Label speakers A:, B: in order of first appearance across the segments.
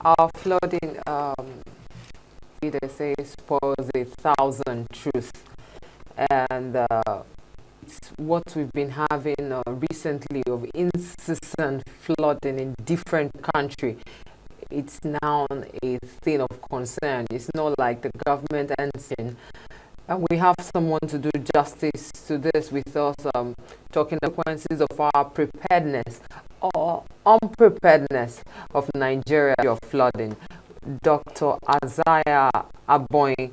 A: Our flooding, they say, spoils 1,000 truths. And it's what we've been having recently of incessant flooding in different countries. It's now a thing of concern. It's not like the government ends in. And we have someone to do justice to this with us, talking the consequences of our preparedness or unpreparedness of Nigeria of flooding. Dr. Abonyi,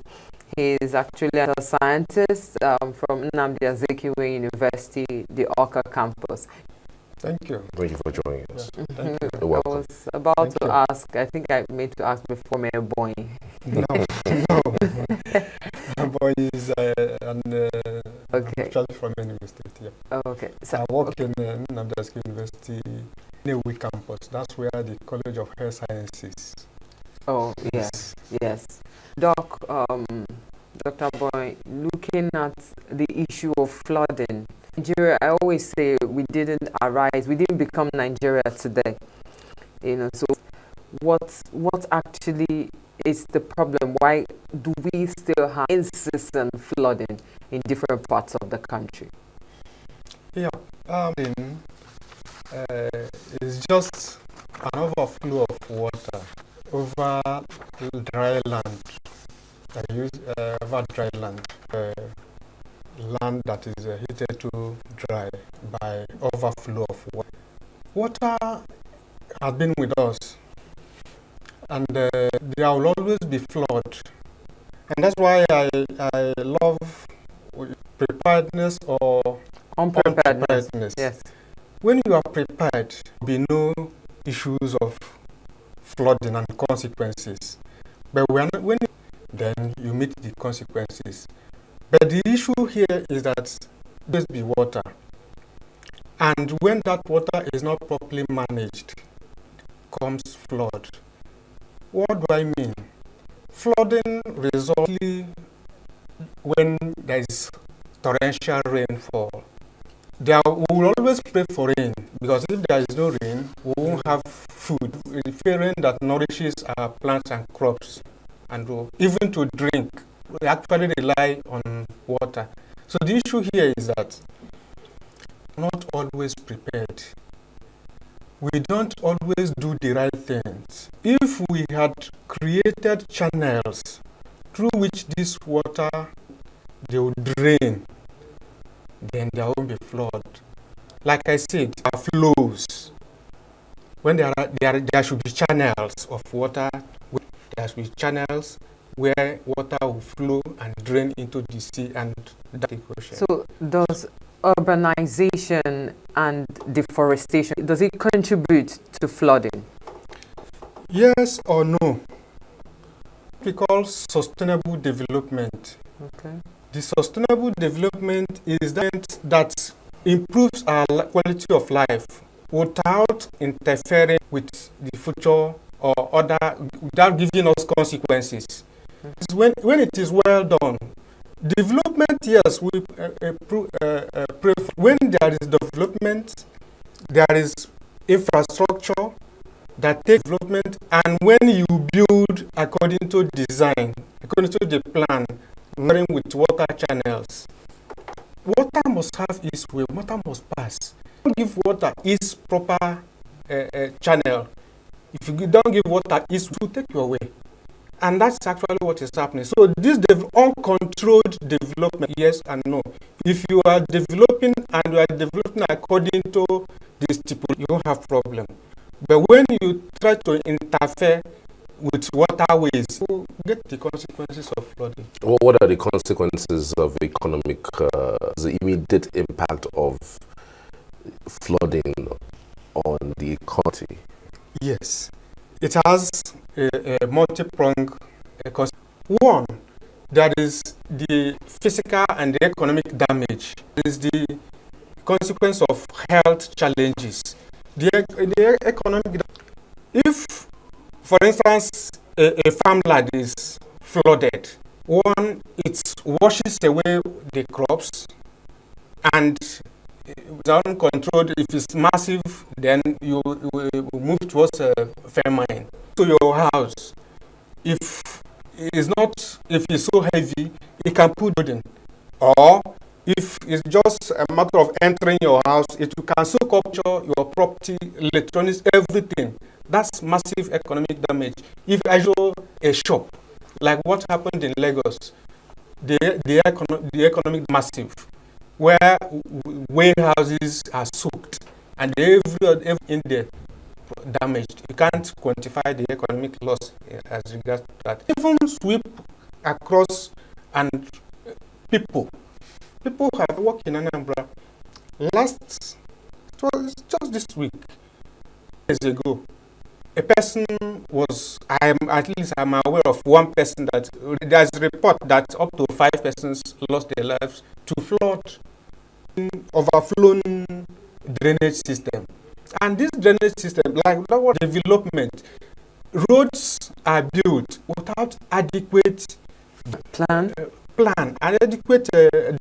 A: he is actually a scientist from Nnamdi Azikiwe University, the Awka campus.
B: Thank you.
C: Thank you for joining us.
B: Thank you.
C: You're welcome.
A: I was about to ask, I think I meant to ask before Mayor Abonyi.
B: No. Abonyi is actually from a university. Yeah.
A: Okay. So,
B: I work in Nnamdi Azikiwe University, Newi campus. That's where the College of Health Sciences.
A: Oh, yes, yes. Doc, Dr. Abonyi, looking at the issue of flooding, Nigeria, I always say we didn't become Nigeria today. So what actually is the problem? Why do we still have incessant flooding in different parts of the country?
B: Yeah, it's just an overflow of water over dry land. I use over dry land, land that is heated to dry by overflow of water. Water has been with us, and there will always be flood. And that's why I love preparedness or unpreparedness.
A: Yes.
B: When you are prepared, there will be no issues of flooding and consequences. But then you meet the consequences. But the issue here is that there will be water. And when that water is not properly managed, comes flood. What do I mean? Flooding results when there is torrential rainfall. We will always pray for rain, because if there is no rain, we won't have food. It's rain that nourishes our plants and crops, and even to drink, we actually rely on water. So the issue here is that not always prepared. We don't always do the right things. If we had created channels through which this water they would drain, then there won't be flood. Like I said, there are flows. When there should be channels of water. There should be channels where water will flow and drain into the sea and the ocean.
A: So does urbanization and deforestation, does it contribute to flooding?
B: Yes or no. We call sustainable development.
A: Okay.
B: The sustainable development is that improves our quality of life without interfering with the future or without giving us consequences. Mm-hmm. When it is well done, development, yes, we pray for. When there is development, there is infrastructure that takes development, and when you build according to design, according to the plan, with water channels, water must have its way, water must pass. Don't give water its proper channel. If you don't give water its to take your way. And that's actually what is happening. So this uncontrolled development, yes and no. If you are developing and you are developing according to this stipulation, you don't have problem. But when you try to interfere with waterways, you get the consequences of flooding.
C: What are the consequences of economic, the immediate impact of flooding on the economy?
B: Yes, it has a multi-pronged consequence. One, that is the physical and the economic damage. There is the consequence of health challenges. The economic, if, for instance, a farmland is flooded, one, it washes away the crops, and without control, if it's massive, then you will move towards a famine. to your house, if it's so heavy, it can put burden. Or if it's just a matter of entering your house, it can soak up your property, electronics, everything. That's massive economic damage. If I show a shop, like what happened in Lagos, the economic massive, where warehouses are soaked and every in there damaged. You can't quantify the economic loss as regards to that. Even sweep across and people have worked in Anambra. It was just this week, days ago, a person was, I'm aware of one person that there's a report that up to 5 persons lost their lives to flood overflown drainage system. And this drainage system, like our development, roads are built without adequate plan and adequate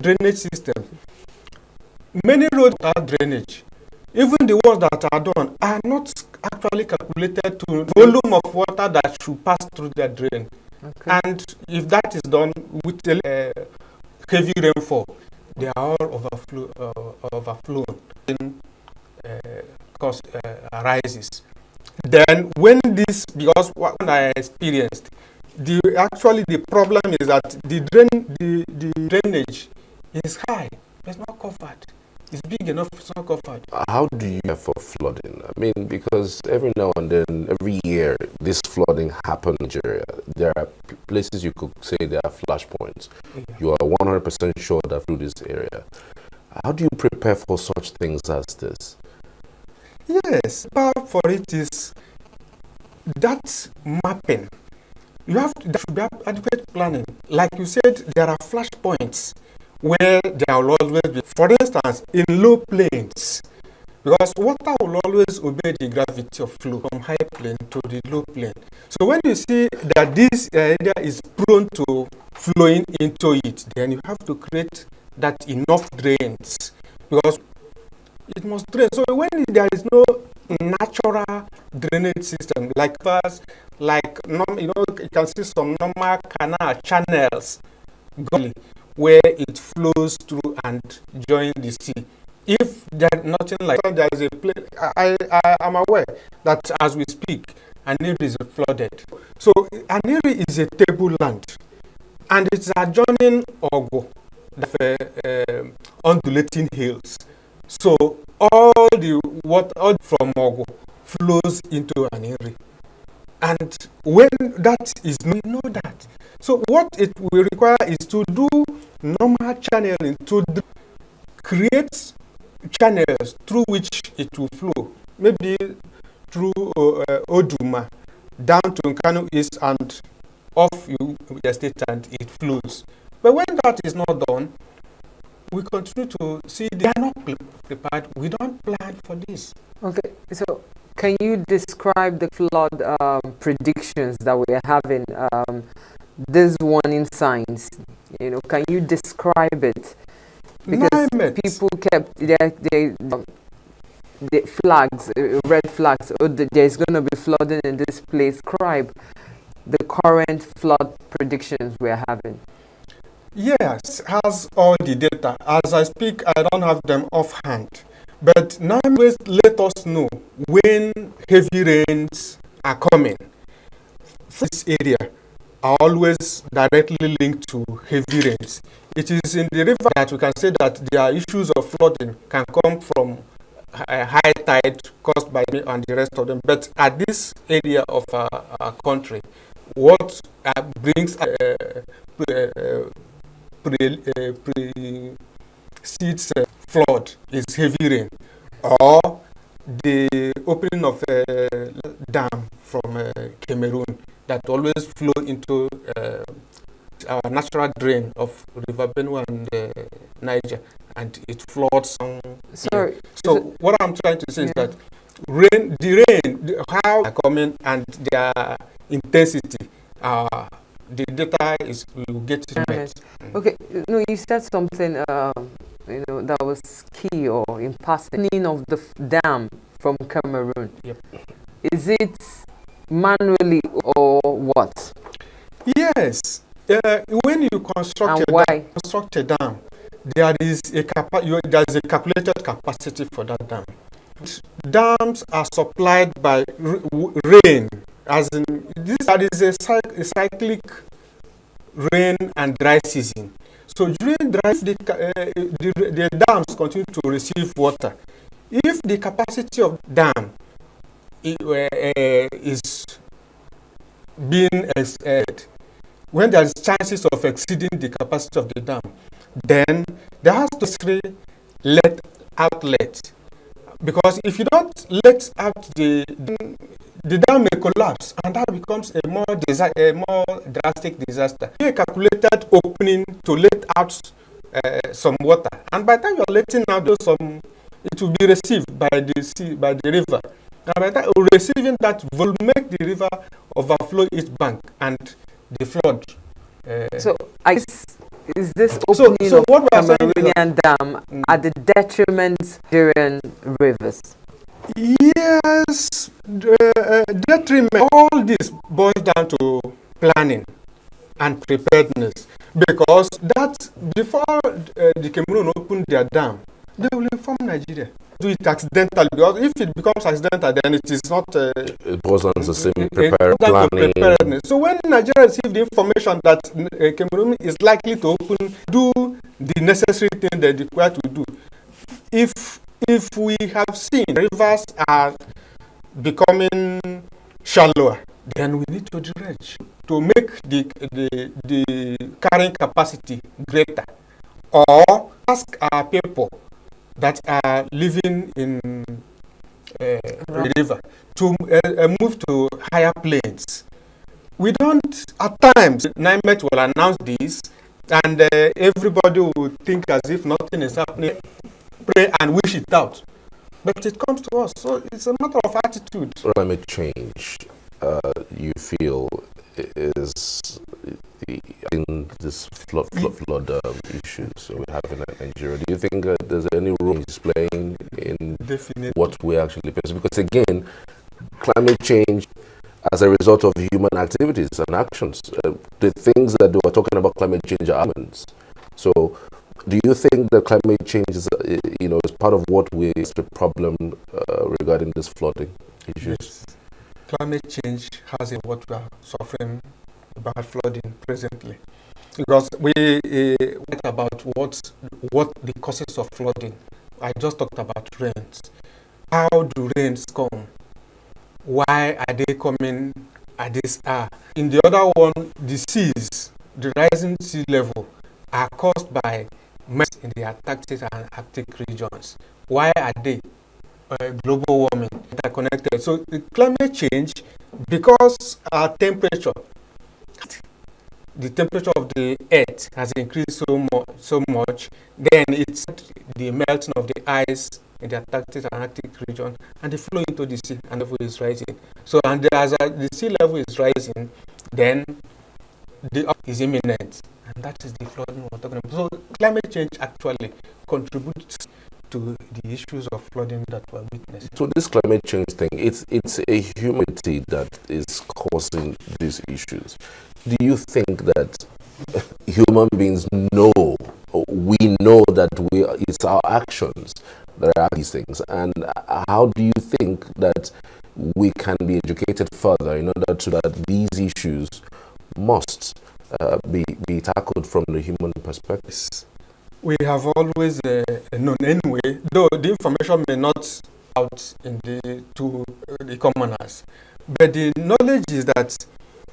B: drainage system. Many roads without drainage, even the ones that are done, are not actually calculated to the volume of water that should pass through the drain. Okay. And if that is done with heavy rainfall, they are all overflown. Cost arises. Then when this, because what I experienced, the problem is that the drainage is high. It's not covered. It's big enough, it's not covered.
C: How do you have for flooding? I mean, because every now and then, every year, this flooding happens in Nigeria. There are places you could say there are flashpoints. Yeah. You are 100% sure that through this area. How do you prepare for such things as this?
B: Yes, part for it is that mapping. There should be adequate planning. Like you said, there are flashpoints where there will always be, for instance, in low plains, because water will always obey the gravity of flow from high plane to the low plane. So when you see that this area is prone to flowing into it, then you have to create that enough drains, because it must drain. So when there is no natural drainage system, like you can see some normal canal channels, gully, where it flows through and join the sea. If there's nothing like that, there is a place. I am aware that as we speak, Aniri is flooded. So Aniri is a tableland, and it's adjoining Ogo, the undulating hills. So all the water from Ogo flows into Aniri. And when that is, we know that. So what it will require is to do normal channeling, to create channels through which it will flow. Maybe through Oduma, down to Nkanu East and off the state, and it flows. But when that is not done, we continue to see they are not prepared. We don't plan for this.
A: Okay, so can you describe the flood predictions that we are having? This warning signs, can you describe it? Because people kept the flags, red flags. Oh, there's going to be flooding in this place. Describe the current flood predictions we are having.
B: Yes, has all the data. As I speak, I don't have them offhand. But now let us know when heavy rains are coming. This area are always directly linked to heavy rains. It is in the river that we can say that there are issues of flooding can come from a high tide caused by me and the rest of them. But at this area of our country, what brings precedes flood is heavy rain, or the opening of a dam from Cameroon that always flow into our natural drain of River Benue and Niger, and it floods.
A: Sorry.
B: So what I'm trying to say is that how are coming and their intensity, the data is we will get to it.
A: Okay, no, you said something that was key or in passing of the dam from Cameroon.
B: Yep.
A: Is it manually or what?
B: Yes. When you construct a dam, there is a calculated capacity for that dam. Dams are supplied by rain, as in there is a cyclic rain and dry season. So during dry, the dams continue to receive water. If the capacity of dam is being exceeded, when there is chances of exceeding the capacity of the dam, then there has to be let outlet. Because if you don't let out the dam may collapse, and that becomes a more drastic disaster. A calculated opening to let out some water, and by the time you're letting out some, it will be received by the sea, by the river. And by the time receiving that will make the river overflow its bank and the flood.
A: So is this opening of Cameroonian Dam at the detriment during rivers?
B: Yes, detriment. All this boils down to planning and preparedness, because that before the Cameroon opened their dam, they will inform Nigeria. Do it accidentally, because if it becomes accidental, then it is not.
C: It was on the same preparedness.
B: So when Nigeria received the information that Cameroon is likely to open, do the necessary thing they require to do. If we have seen rivers are becoming shallower, then we need to dredge to make the carrying capacity greater, or ask our people that are living in the river to move to higher plains. We don't, at times, NIMET will announce this, and everybody will think as if nothing is happening, pray and wish it out. But it comes to us, so it's a matter of attitude.
C: Climate change, you feel, is in this flood issues so we have in Nigeria. Do you think there's any role it's playing in what we actually face? Because again, climate change as a result of human activities and actions. The things that we are talking about climate change are elements. So do you think that climate change is, is part of what we is the problem regarding this flooding issues?
B: Yes. Climate change has what we are suffering about flooding presently, because we talked about what the causes of flooding. I just talked about rains. How do rains come? Why are they coming at this hour? In the other one, the seas, the rising sea level are caused by mess in the Antarctic and Arctic regions. Why are they? Global warming, interconnected. So the climate change, because our temperature, the temperature of the earth has increased so much, then it's the melting of the ice in the Antarctic and Arctic region, and the flow into the sea, and the level is rising. So, and as the sea level is rising, then the up is imminent, and that is the flooding we're talking about. So climate change actually contributes to the issues of flooding that we're witnessing.
C: So this climate change thing, it's a humanity that is causing these issues. Do you think that human beings know, we know that it's our actions that are these things? And how do you think that we can be educated further in order to that these issues must be tackled from the human perspective?
B: We have always known anyway, though the information may not out to the commoners, but the knowledge is that,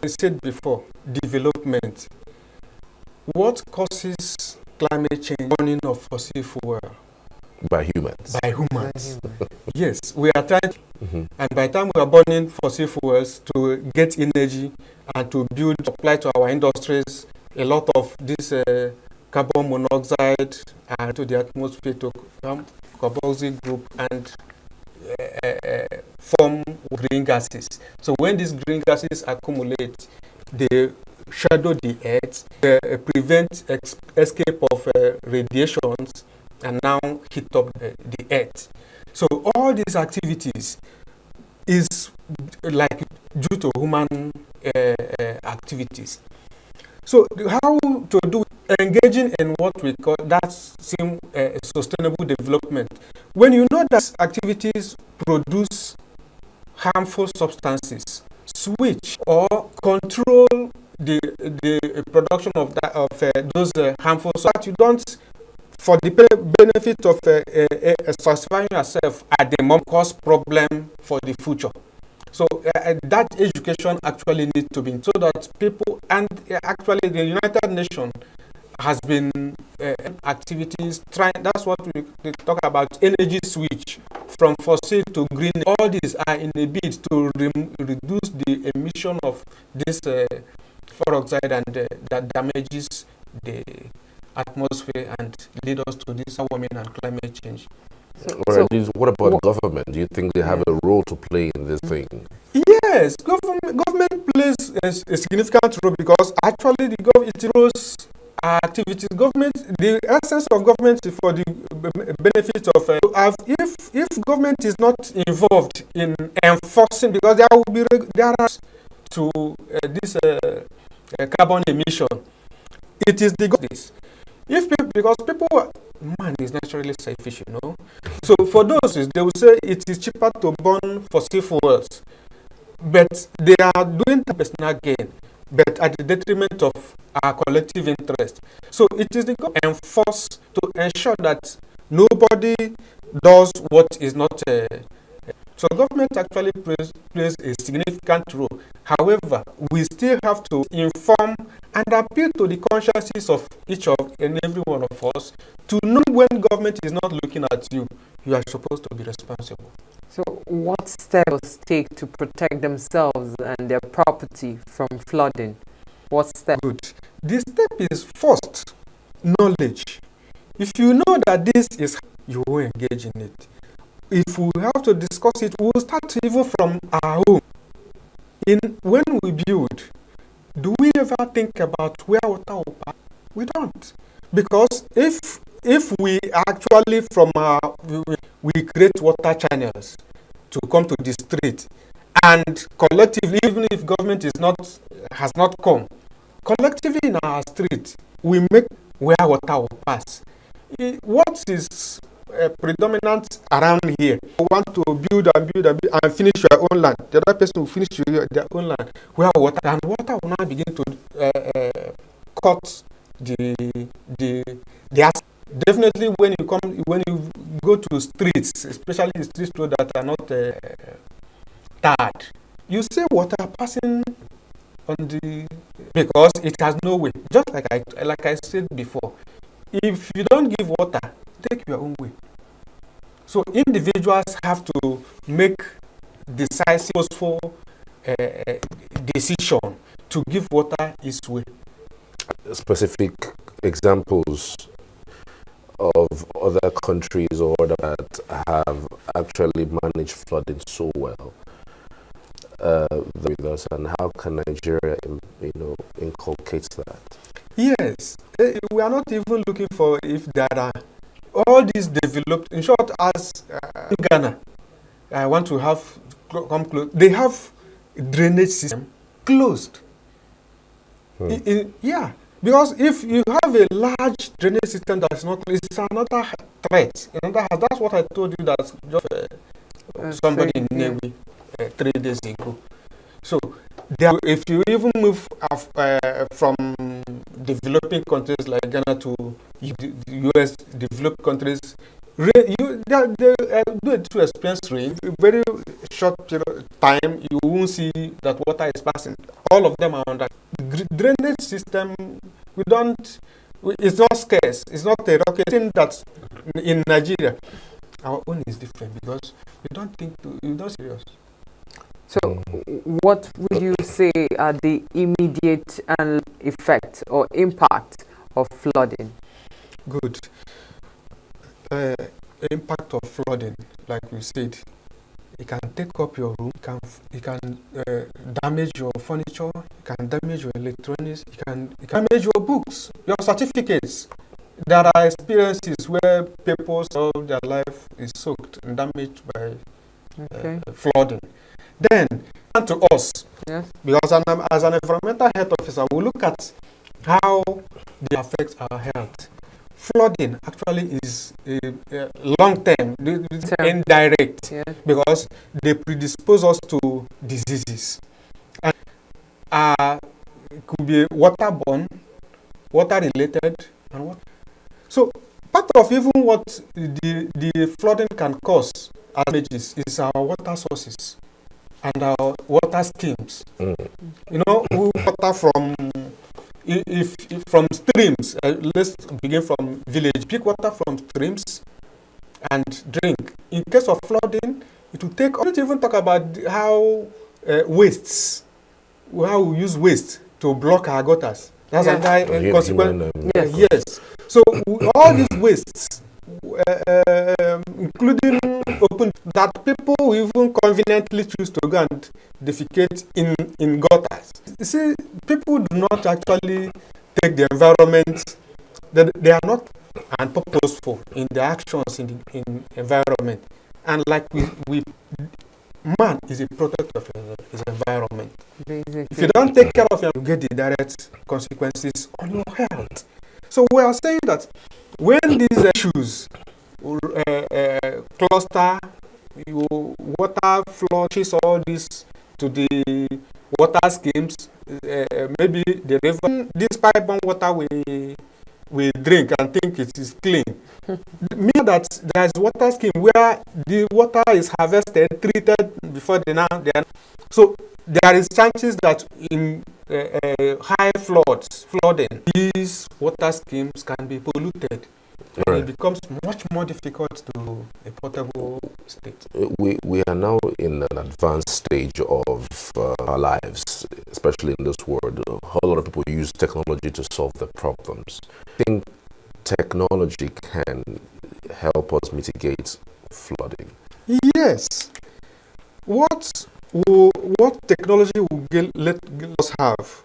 B: I said before, development. What causes climate change? Burning of fossil fuel.
C: By humans.
B: By humans. Yes, we are trying, and by the time we are burning fossil fuels to get energy and to build, supply to our industries, a lot of this carbon monoxide to the atmosphere to carboxyl group and form green gases. So when these green gases accumulate, they shadow the earth, prevent escape of radiations, and now heat up the earth. So all these activities is like due to human activities. So how to do engaging in what we call that sustainable development? When you know that activities produce harmful substances, switch or control the production of those harmful substances. You don't, for the benefit of satisfying yourself at the moment, cause problem for the future. So that education actually needs to be so that people, and actually the United Nations has been activities trying. That's what we talk about, energy switch from fossil to green. All these are in a bid to reduce the emission of this peroxide and that damages the atmosphere and lead us to this warming and climate change.
C: What about government? Do you think they have a role to play in this thing?
B: Yes, government plays a significant role, because actually it rules activities. Government, the essence of government is for the benefit of if government is not involved in enforcing, because there will be to this carbon emission. It is the government. Because people, man is naturally selfish, you know. So for those, they will say it is cheaper to burn fossil fuels, but they are doing the personal gain, but at the detriment of our collective interest. So it is the government enforced to ensure that nobody does what is not. So government actually plays a significant role. However, we still have to inform and appeal to the consciences of each and every one of us to know when government is not looking at you, you are supposed to be responsible.
A: So what steps take to protect themselves and their property from flooding? What step?
B: Good. The step is first, knowledge. If you know that this is, you will engage in it. If we have to discuss it, we'll start even from our home. When we build, do we ever think about where water will pass? We don't. Because if we actually we create water channels to come to the street, and collectively, even if government has not come, collectively in our street, we make where water will pass. What is predominant around here? You want to build and finish your own land. The other person will finish their own land. Where water will now begin to cut the definitely when you go to streets, especially the streets that are not tarred, you see water passing on because it has no way. Just like I said before, if you don't give water, take your own way. So individuals have to make decisive decision to give water its way.
C: Specific examples of other countries or that have actually managed flooding so well with us, and how can Nigeria, inculcate that?
B: Yes, we are not even looking for if there are all these developed. In short, as Ghana, I want to have come close. They have drainage system closed. Yeah, because if you have a large drainage system that's not closed, it's another threat. That's what I told you that just somebody in Navy 3 days ago. So if you even move from developing countries like Ghana to the US, developed countries, they do it to experience rain. Very short period of time, you won't see that water is passing. All of them are on that drainage system. It's not scarce. It's not a rocket thing that in Nigeria. Our own is different because we don't serious.
A: So what would you say are the immediate effect or impact of flooding?
B: Good. Impact of flooding, like we said, it can take up your room, it can damage your furniture, it can damage your electronics, it can damage your books, your certificates. There are experiences where people's their life is soaked and damaged by flooding. Then important to us.
A: Yes.
B: Because as an environmental health officer, we look at how they affect our health. Flooding actually is long-term, indirect,
A: Yes.
B: because they predispose us to diseases. And it could be waterborne, water-related, and what. So part of even what the flooding can cause as damages is our water sources and our water schemes. You know, we water from if from streams. Let's begin from village. Pick water from streams and drink. In case of flooding, it will take. I don't even talk about how wastes, how we use waste to block our gutters. That's another consequence. Yes. So all these wastes, including open, that people even conveniently choose to go and defecate in gutters. You see, people do not actually take the environment. They are not purposeful in their actions in environment. And like we man is a protector of his environment. Basically. If you don't take care of it, you get the direct consequences on your health. So we are saying that when these issues cluster, water flushes all this to the water schemes, maybe the river, this pipe-borne water we drink and think it is clean. Mean that there is water scheme where the water is harvested, treated before they are. So there is chances that in high flooding, these water schemes can be polluted. Right. It becomes much more difficult to a potable state.
C: We are now in an advanced stage of our lives, especially in this world. A whole lot of people use technology to solve their problems. I think technology can help us mitigate flooding.
B: Yes. What technology will let us have?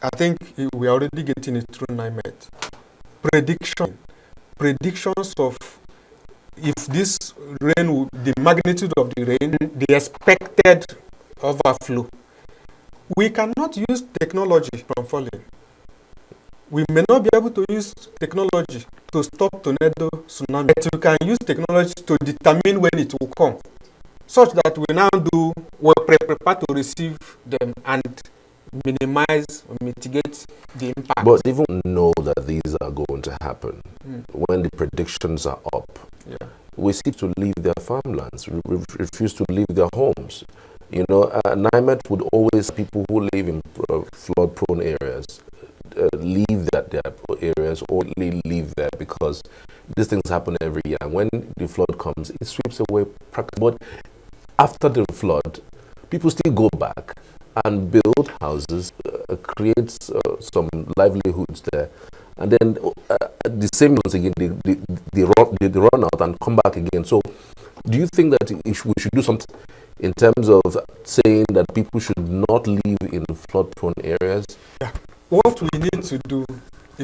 B: I think we are already getting it through NIMET. Predictions of if this rain, the magnitude of the rain, the expected overflow. We cannot use technology from falling. We may not be able to use technology to stop tornado, tsunami, but we can use technology to determine when it will come, such that we now we're prepared to receive them and minimize or mitigate the impact.
C: But even know that these are going to happen. When the predictions are up, we seek to leave their farmlands, refuse to leave their homes. You know, NIMET would always, people who live in flood-prone areas, leave their areas or leave there, because these things happen every year. And when the flood comes, it sweeps away practically. But after the flood, people still go back and build houses, create some livelihoods there, and then the same ones again, they run out and come back again. So do you think that we should do something in terms of saying that people should not live in flood-prone areas?
B: Yeah. What we need to do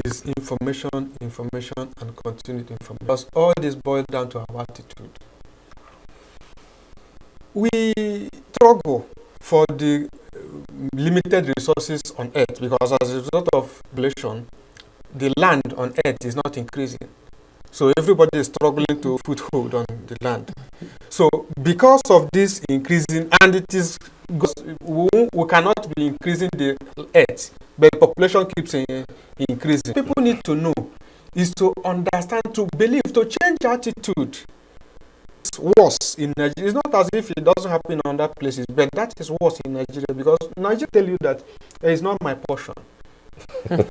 B: is information, and continued information. Because all this boils down to our attitude. We struggle for the limited resources on earth, because as a result of population, the land on earth is not increasing. So everybody is struggling to foothold on the land. So because of this increasing, and it is, we cannot be increasing the earth, but population keeps increasing. People need to know is to understand, to believe, to change attitude. It's worse in Nigeria. It's not as if it doesn't happen in other places, but that is worse in Nigeria, because Nigeria tell you that it's not my portion.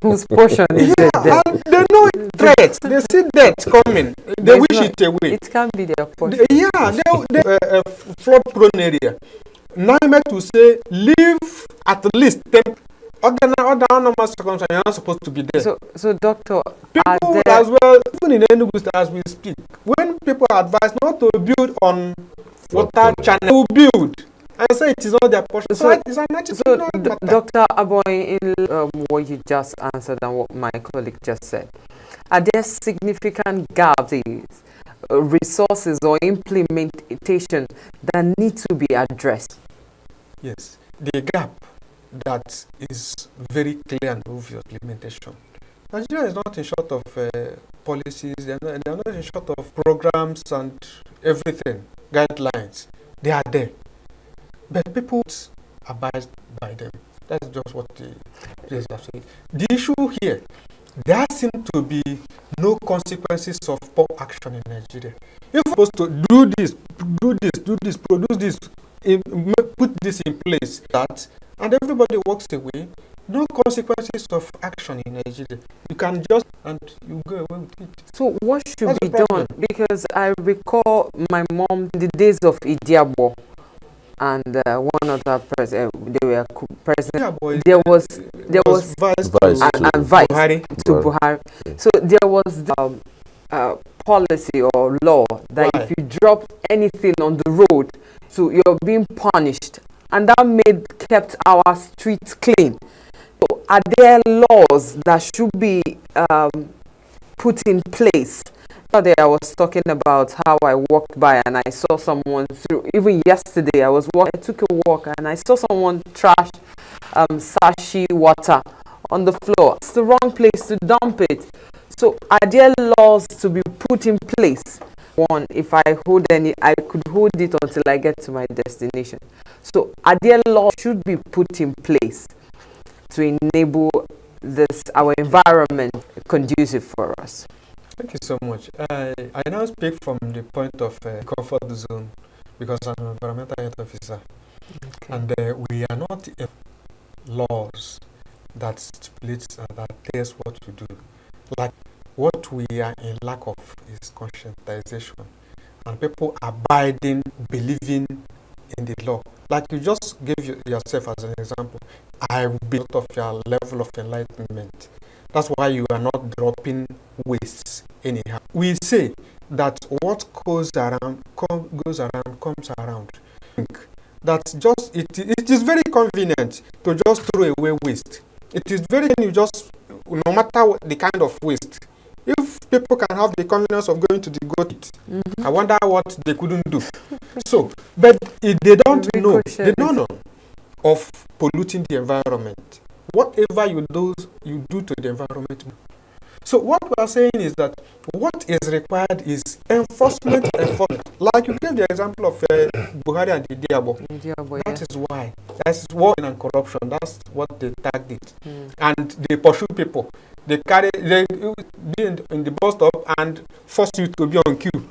A: Whose portion is it?
B: And they know threats. They see death coming. They wish it away.
A: It can be their portion.
B: They flood-prone area. NIMET will say, leave at least 10. Other normal circumstances, you're not supposed to be there.
A: So doctor,
B: people as well, even in Enugu as we speak, when people are advised not to build on water channel, to build and say it is not their portion. So it's an attitude. So
A: Dr. Abonyi, in what you just answered and what my colleague just said, are there significant gaps, resources or implementation that need to be addressed?
B: Yes, the gap that is very clear and obvious implementation. Nigeria is not in short of policies, they are not in short of programs and everything, guidelines. They are there. But people abide by them. That's just what the president has said. The issue here, there seem to be no consequences of poor action in Nigeria. If we're supposed to do this, produce this, put this in place, that, and everybody walks away, no consequences of action in Nigeria. You can just, and you go away with it.
A: So what should be done? Because I recall my mom, in the days of Idiabo, and one other president, they were president. There was
B: vice
A: Buhari to Buhari. So there was the policy or law that if you drop anything on the road, so you're being punished, and that kept our streets clean. So are there laws that should be put in place? Day I was talking about how I walked by and I saw someone through. Even yesterday, I took a walk and I saw someone trash sashi water on the floor. It's the wrong place to dump it. So are there laws to be put in place? One, if I could hold it until I get to my destination. So are there laws should be put in place to enable our environment conducive for us?
B: Thank you so much. I now speak from the point of comfort zone because I'm an environmental health officer. Okay. And we are not in laws that stipulates that tells what to do. Like what we are in lack of is conscientization and people abiding, believing in the law. Like you just gave yourself as an example. I will be out of your level of enlightenment. That's why you are not dropping wastes anyhow. We say that what goes around comes around. That just it is very convenient to just throw away waste. It is very no matter the kind of waste. If people can have the convenience of going to the goat, I wonder what they couldn't do. So, but if they don't know of polluting the environment. Whatever you do to the environment. So what we are saying is that what is required is enforcement. Like you gave the example of Buhari and the Diabo. That is why. That's war and corruption. That's what they tagged it. And they pursue people. They be in the bus stop and force you to be on queue.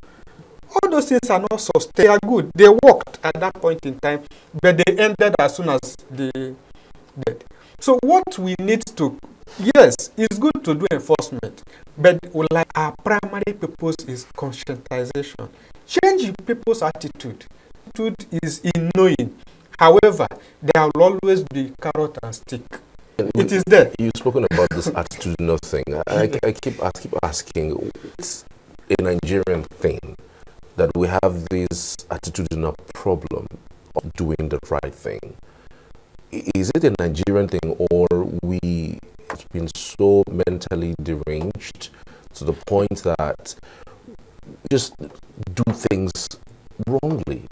B: All those things are not sustainable. They are good. They worked at that point in time, but they ended as soon as they did. So what we need to, yes, it's good to do enforcement, but like our primary purpose is conscientization. Change people's attitude. Attitude is in knowing. However, there will always be carrot and stick. It is there.
C: You've spoken about this attitudinal thing. I keep asking, it's a Nigerian thing that we have this attitudinal problem of doing the right thing. Is it a Nigerian thing, or it's been so mentally deranged to the point that we just do things wrongly?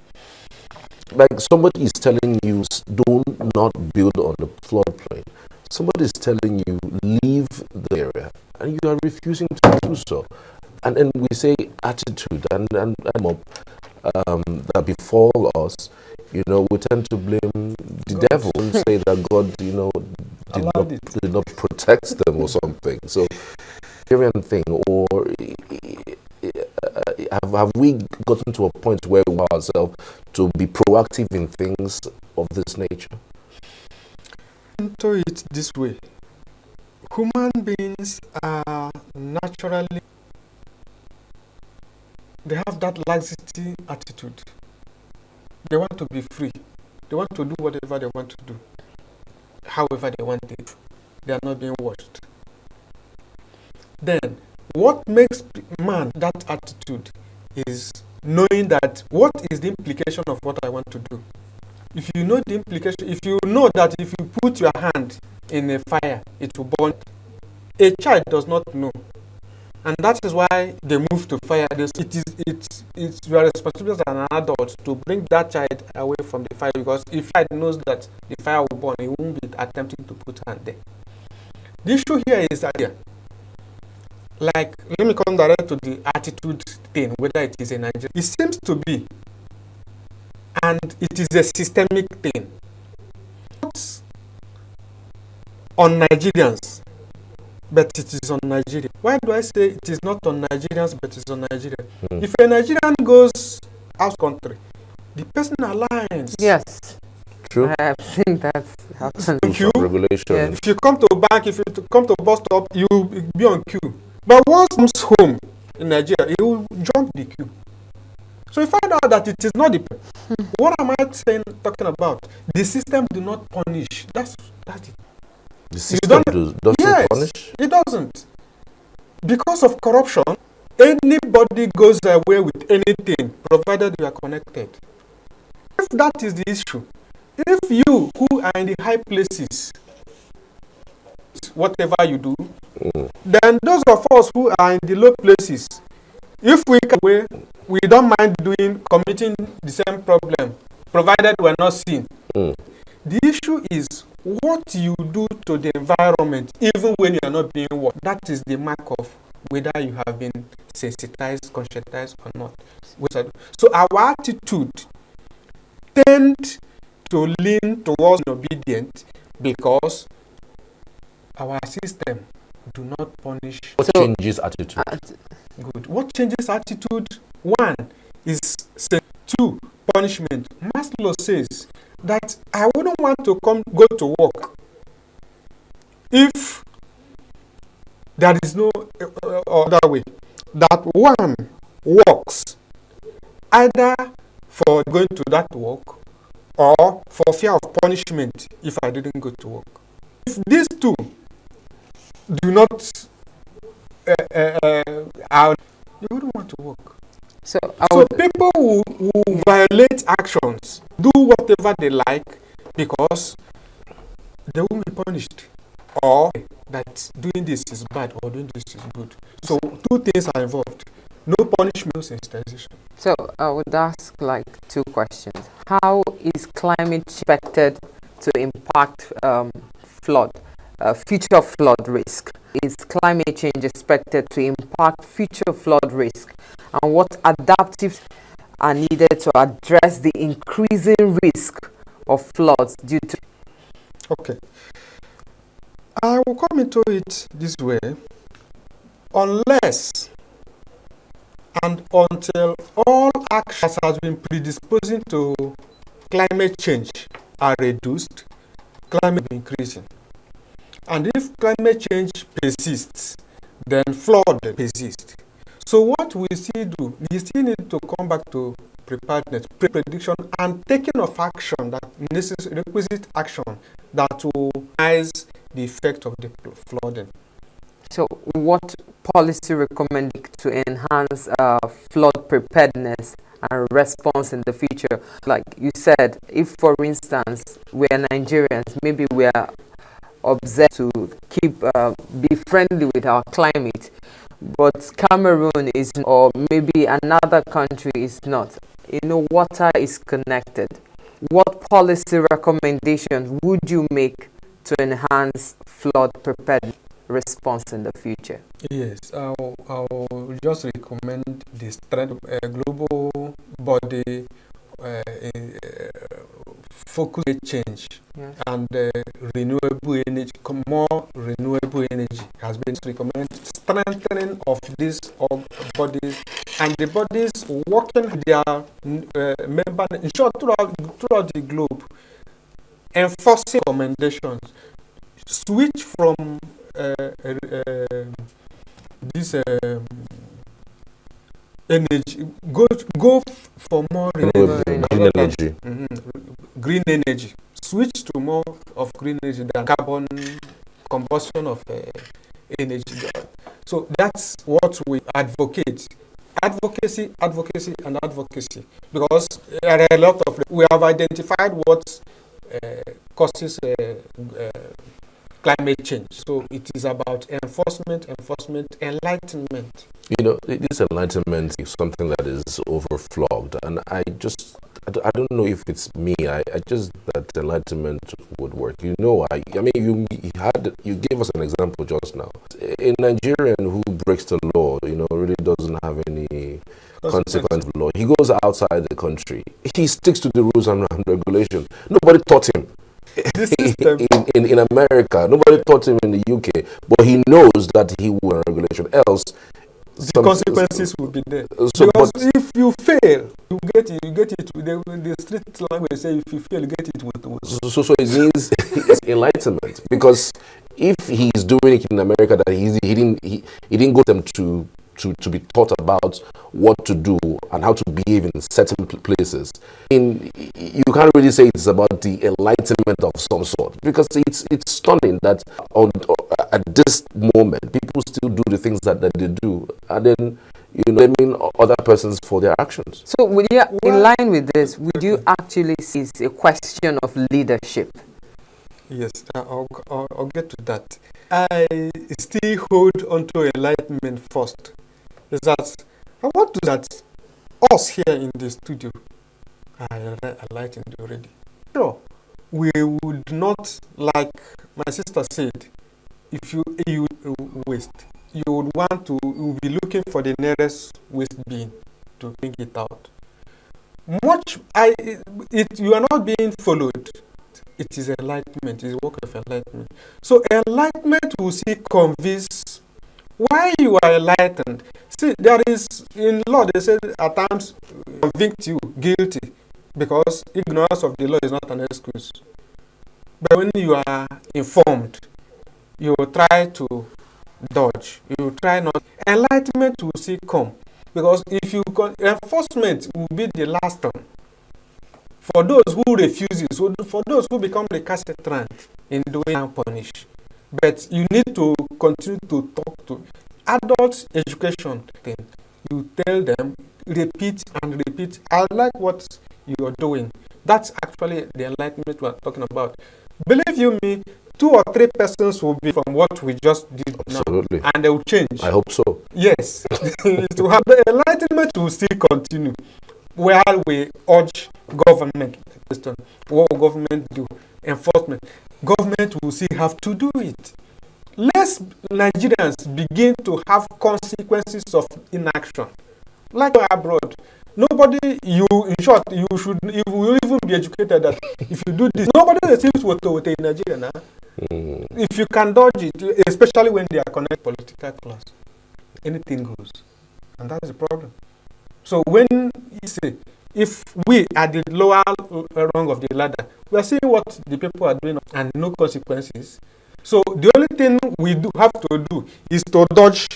C: Like somebody is telling you, do not build on the floodplain. Somebody is telling you, leave the area, and you are refusing to do so. And then we say attitude and that befall us. We tend to blame the devil and say that God, did not protect them or something. So, different thing. Or have we gotten to a point where we want ourselves to be proactive in things of this nature?
B: Into it this way. Human beings are naturally, they have that laxity attitude. They want to be free. They want to do whatever they want to do, however they want it. They are not being watched. Then, what makes man that attitude is knowing that what is the implication of what I want to do. If you know the implication, if you know that if you put your hand in a fire, it will burn. A child does not know. And that is why they move to fire. It's your responsibility as an adult to bring that child away from the fire, because if child knows that the fire will burn, he won't be attempting to put hand there. The issue here is that, like, let me come direct to the attitude thing, whether it is in Nigeria. It seems to be, and it is a systemic thing. Not on Nigerians, but it is on Nigeria. Why do I say it is not on Nigerians, but it's on Nigeria? If a Nigerian goes out country, the person aligns.
A: Yes.
C: True.
A: I have seen that happen.
C: Regulation.
A: Yes.
B: If you come to a bank, if you come to a bus stop, you will be on queue. But once he comes home in Nigeria, he will jump the queue. So you find out that it is not the. What am I talking about? The system do not punish. That's it.
C: The system doesn't punish?
B: It doesn't. Because of corruption, anybody goes away with anything, provided you are connected. If that is the issue, if you who are in the high places, whatever you do, then those of us who are in the low places, if we can away, we don't mind committing the same problem, provided we are not seen. The issue is what you do to the environment, even when you are not being watched. That is the mark of whether you have been sensitized, conscientized or not. So our attitude tends to lean towards obedient because our system do not punish.
C: What changes attitude?
B: Good. What changes attitude? One is two, punishment. Maslow says that I wouldn't want to go to work if there is no other way. That one works either for going to that work or for fear of punishment if I didn't go to work. If these two do not, you wouldn't want to work.
A: So
B: people who violate actions, do whatever they like because they won't be punished, or that doing this is bad or doing this is good. So two things are involved: no punishment, no sensitization.
A: So I would ask like two questions. How is climate expected to impact future flood risk? Is climate change expected to impact future flood risk? And what adaptives are needed to address the increasing risk of floods due to...
B: Okay. I will come into it this way. Unless and until all actions has been predisposing to climate change are reduced, climate will be increasing. And if climate change persists, then flood persists. So what we still do, we still need to come back to preparedness, prediction, and taking of action, that requisite action that will minimize the effect of the flooding.
A: So what policy recommend to enhance flood preparedness and response in the future? Like you said, if for instance we are Nigerians, maybe we are observed to be friendly with our climate, but Cameroon is, or maybe another country is not. Water is connected. What policy recommendations would you make to enhance flood preparedness response in the future?
B: Yes, I'll just recommend the strength of a global body focus change and renewable energy, more renewable energy has been recommended. Strengthening of these bodies and the bodies working their member, in short, throughout the globe, enforcing recommendations. Switch from this energy, go for more renewable
C: energy.
B: Green energy. Switch to more of green energy than carbon combustion of energy. So that's what we advocate. Advocacy, and advocacy. Because there are a lot of, we have identified what causes climate change. So it is about enforcement, enlightenment.
C: You know, this enlightenment is something that is overflogged, and I don't know if it's me. I just that enlightenment would work. You know, I mean, you gave us an example just now. A Nigerian who breaks the law, you know, really doesn't have any consequence of law. He goes outside the country. He sticks to the rules and regulation. Nobody taught him. In America, nobody taught him in the UK, but he knows that he will regulation. Else,
B: the consequences will be there.
C: So,
B: because if you fail, you get it. The street language say if you fail, you get it with.
C: So it means it's enlightenment, because if he's doing it in America, that he didn't go them to be taught about what to do and how to behave in certain places. You can't really say it's about the enlightenment of some sort, because it's stunning that at this moment people still do the things that they do, and then blaming other persons for their actions.
A: So in line with this, would you actually see it's a question of leadership?
B: Yes, I'll get to that. I still hold on to enlightenment first. Is that I want to that us here in the studio are enlightened already. Sure, we would not, like my sister said, if you waste, you would want to, you will be looking for the nearest waste bin to bring it out. You are not being followed. It is enlightenment. It is work of enlightenment. So enlightenment will see convince why you are enlightened. See, there is in law they say at times convict you guilty because ignorance of the law is not an excuse. But when you are informed, you will try to dodge. You will try not. Enlightenment will see come, because if you enforcement will be the last one. For those who refuses, for those who become recalcitrant in doing and punish. But you need to continue to talk to adult education. Then you tell them, repeat and repeat. I like what you are doing. That's actually the enlightenment we are talking about. Believe you me, 2 or 3 persons will be from what we just did.
C: Absolutely.
B: Now, and they will change.
C: I hope so.
B: Yes. To have the enlightenment will still continue. Where we urge government, what will government do? Enforcement. Government will still have to do it. Let's Nigerians begin to have consequences of inaction. Like abroad. Nobody, in short, you will even be educated that if you do this, nobody receives what in Nigeria now. If you can dodge it, especially when they are connected political class, anything goes. And that's the problem. So when you say, if we are the lower rung of the ladder, we are seeing what the people are doing and no consequences. So the only thing we have to do is to dodge.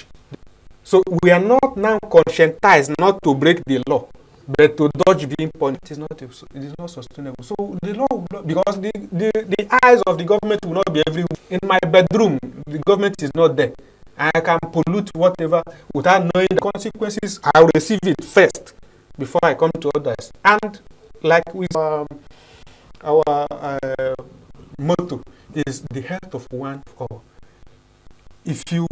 B: So we are not now conscientized not to break the law, but to dodge being punished. It is not sustainable. So the law, because the eyes of the government will not be everywhere. In my bedroom, the government is not there. I can pollute whatever without knowing the consequences. I will receive it first before I come to others. And like with our motto is the health of one for all. If you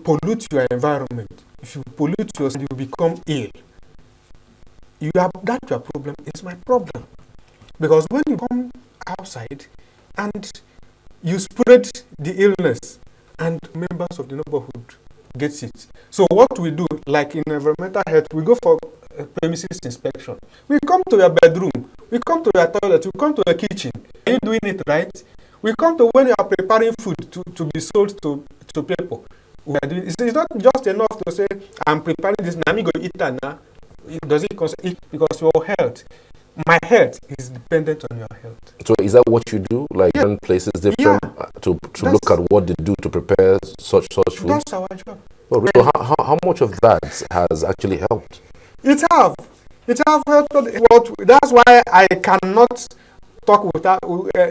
B: pollute your environment, if you pollute yourself, you become ill. That's your problem. It's my problem. Because when you come outside and you spread the illness, and members of the neighborhood gets it. So what we do, like in environmental health, we go for premises inspection. We come to your bedroom, we come to your toilet, we come to your kitchen. Are you doing it right? We come to when you are preparing food to be sold to people. We are doing, it's not just enough to say, I'm preparing this, now I'm going to eat that now. Does it concern it? Because your health, my health is dependent on your health. So
C: is that what you do? Like different places, different to look at what they do to prepare such food?
B: That's our job.
C: Oh, really? So how much of that has actually helped?
B: It have helped. That's why I cannot talk without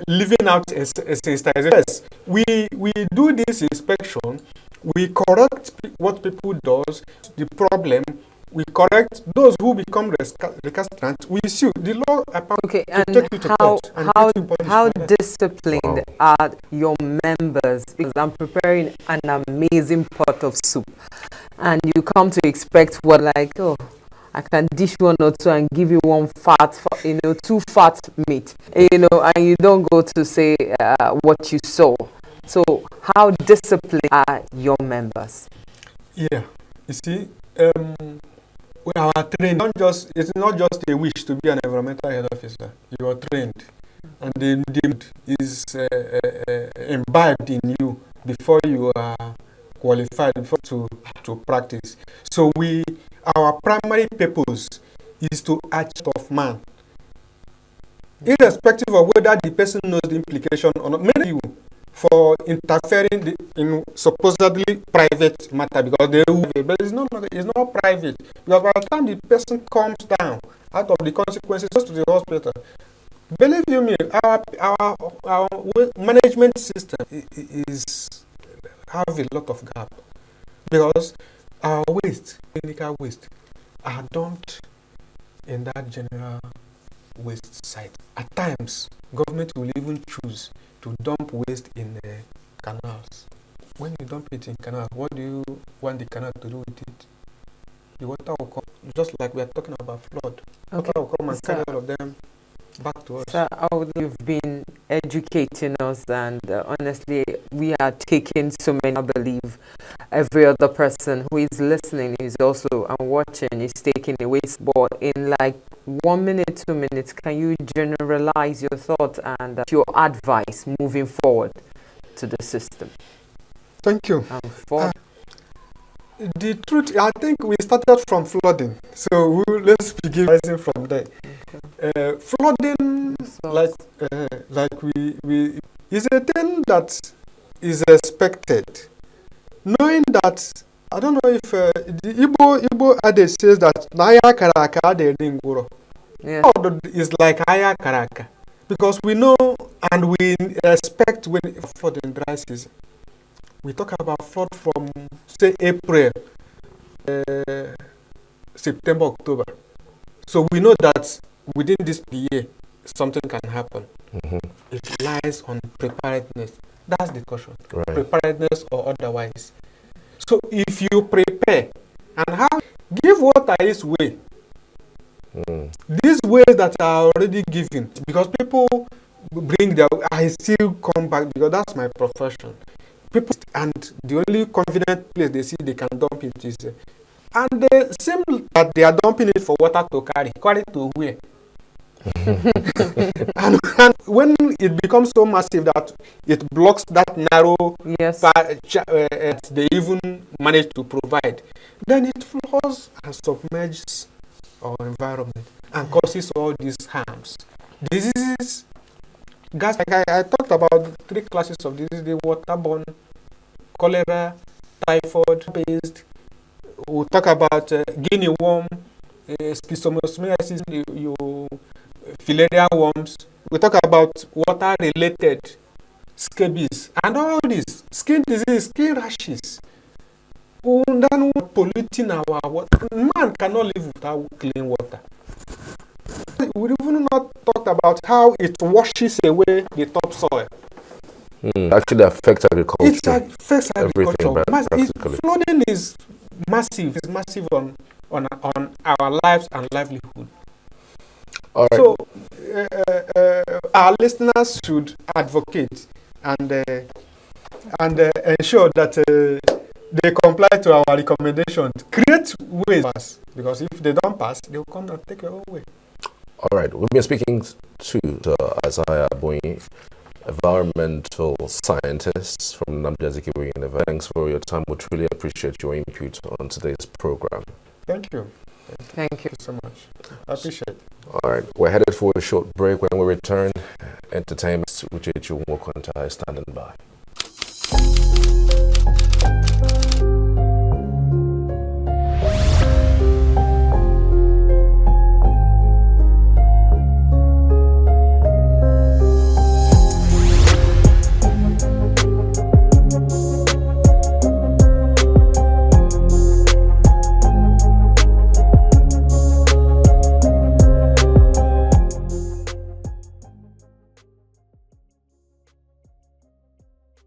B: leaving out a sensitization. Yes, we do this inspection. We correct what people does. The problem we correct those who become recalcitrant. We sue. The law
A: okay,
B: to
A: and
B: take you to court and get you punished
A: how
B: for that.
A: disciplined are your members? Because I'm preparing an amazing pot of soup, and you come to expect what, like, oh, I can dish one or two and give you one fat, two fat meat, and you don't go to say what you saw. So how disciplined are your members?
B: Yeah, you see, we are trained. It's not just a wish to be an environmental health officer. You are trained, and the is imbibed in you before you are qualified to practice. So our primary purpose is to achieve of man, irrespective of whether the person knows the implication or not. Many you for interfering in supposedly private matter, because but it's not private, because by the time the person comes down out of the consequences goes to the hospital, believe you me, our management system is have a lot of gap, because our clinical waste, are dumped in that general waste site. At times, government will even choose to dump waste in canals. When you dump it in canals, what do you want the canal to do with it? The water will come, just like we are talking about flood.
A: Okay.
B: Water will come and carry all of them back to us.
A: Sir, you've been educating us, and honestly, we are taking so many. I believe every other person who is listening is also and watching is taking away. But in like 1 minute, 2 minutes, can you generalize your thoughts and your advice moving forward to the system?
B: Thank you.
A: For
B: the truth, I think we started from flooding, so let's begin rising from there. Okay. Flooding, like we is a thing that is expected, knowing that, I don't know if the Igbo adage says that Naya Karaka de Ringuro.
A: Yeah.
B: Is like Aya Karaka, because we know and we expect when for the dry season. We talk about flood from, say, April, September, October. So we know that within this year, something can happen. Mm-hmm. It lies on preparedness. That's the caution. Right. Preparedness or otherwise. So if you prepare, and give water its way. These ways that are already given, because people bring I still come back because that's my profession. People, and the only convenient place they see they can dump it is, and they seem that they are dumping it for water to carry to where? and when it becomes so massive that it blocks that narrow part, they even manage to provide, then it flows and submerges our environment and causes all these harms. Diseases, gas, like I talked about 3 classes of disease: the waterborne, cholera, typhoid based. We'll talk about guinea worm, schistosomiasis, filaria worms. We talk about water related scabies and all these skin disease, skin rashes. Then polluting our water. Man cannot live without clean water. We even not talked about how it washes away the topsoil.
C: Actually affects agriculture.
B: It affects agriculture. Flooding is massive. It's massive on our lives and livelihood. All right. So our listeners should advocate and ensure that they comply to our recommendations. Create ways, because if they don't pass, they will come and take your own way.
C: All right. We've been speaking to Isaiah Abonyi, environmental scientist from Nnamdi Azikiwe University. Thanks for your time. We truly appreciate your input on today's program.
B: Thank you.
A: Thank you
B: so much. I appreciate it.
C: All right. We're headed for a short break. When we return, entertainment with you, standing by.